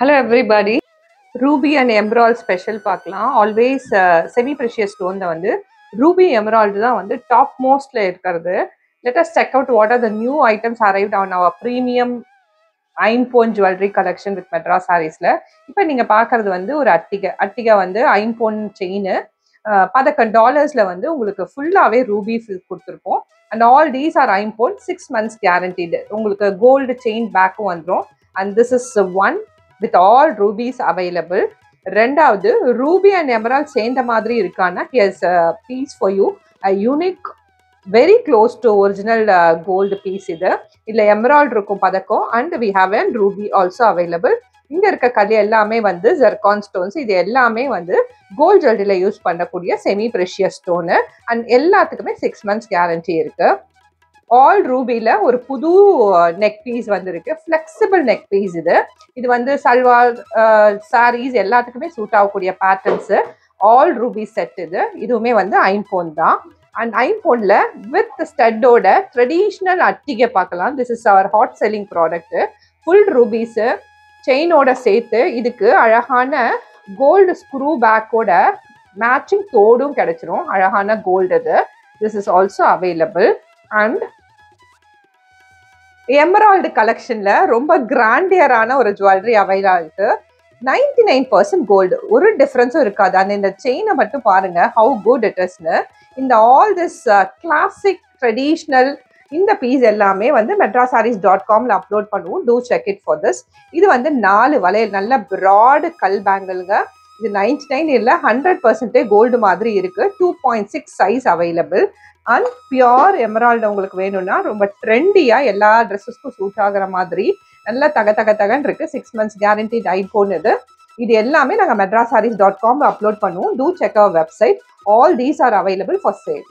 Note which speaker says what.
Speaker 1: Hello everybody. Ruby and Emerald special பார்க்கலாம். Always semi precious stone தான் வந்து Ruby Emerald தான் வந்து top mostல இருக்கிறது. Let us check out what are the new items arrived on our premium ஐம்பொன் jewelry collection with Madras Sareesல. இப்போ நீங்க பார்க்கிறது வந்து ஒரு அட்டிகை வந்து ஐம்பொன் செயின் பதக்கம் டாலர்ஸ்ல வந்து உங்களுக்கு ஃபுல்லாவே ரூபி கொடுத்துருக்கோம். அண்ட் ஆல் தீஸ் ஆர் ஐம்பொன் 6 months guaranteed. உங்களுக்கு கோல்டு செயின் பேக்கும் வந்துடும். And this is one with all rubies available. ரெண்டாவது ரூபி அண்ட் எமரால்ட் சேர்ந்த மாதிரி இருக்கானா, here's a piece for you, a unique very close to original gold piece. இதுல emerald இருக்கும் பதக்கம், and we have a ruby also available. இங்க இருக்க கல் எல்லாமே வந்து ஜெர்கான் ஸ்டோன்ஸ். இது எல்லாமே வந்து கோல்ட் ஜுவல்லரியில யூஸ் பண்ணக்கூடிய செமி ப்ரெஷியஸ் ஸ்டோனு. அண்ட் எல்லாத்துக்குமே 6 months கேரண்டி இருக்கு. ஆல் ரூபில ஒரு புது நெக் பீஸ் வந்துருக்கு, ஃபிளெக்சிபிள் நெக் பீஸ். இது வந்து சல்வார் சாரீஸ் எல்லாத்துக்குமே சூட் ஆகக்கூடிய பேட்டர்ன்ஸ். All Ruby set. இதுவுமே வந்து ஐம்பொன் தான். அண்ட் ஐம்பொன்ல வித் ஸ்டட்டோட ட்ரெடிஷ்னல் அட்டிகை பார்க்கலாம். This is our hot selling product. Full rupees செயினோட சேர்த்து இதுக்கு அழகான கோல்டு ஸ்க்ரூ பேக்கோட மேட்சிங் தோடும் கிடைச்சிரும். அழகான கோல்டு இது. This is also available. And emerald கலெக்ஷன்ல ரொம்ப கிராண்டியரான ஒரு ஜுவல்லரி அவைலபிள் இருக்கு. 99% கோல்டு, ஒரு டிஃபரன்ஸும் இருக்காது. அந்த இந்த செயினை மட்டும் பாருங்க, ஹவு குட் இட் இஸ்னு. இந்த ஆல் திஸ் கிளாசிக் ட்ரெடிஷ்னல் இந்த பீஸ் எல்லாமே வந்து madrasarees.comல அப்லோட் பண்ணுவோம். To check it for this. இது வந்து 4 வளையல், நல்ல ப்ராடு கல் பேங்கிள்ங்க. இது 99 இல்லை, 100% கோல்டு மாதிரி இருக்கு. 2.6 size available. And pure Emerald உங்களுக்கு வேணும்னா ரொம்ப ட்ரெண்டியா எல்லா ட்ரெஸ்ஸஸ்க்கும் சூட் ஆகிற மாதிரி நல்லா தகன்னு இருக்கு. 6 months guaranteed ஐம்பொன். இது எல்லாமே நாங்கள் madrasarees.com அப்லோட் பண்ணுவோம். To check our website. All these are available for sale.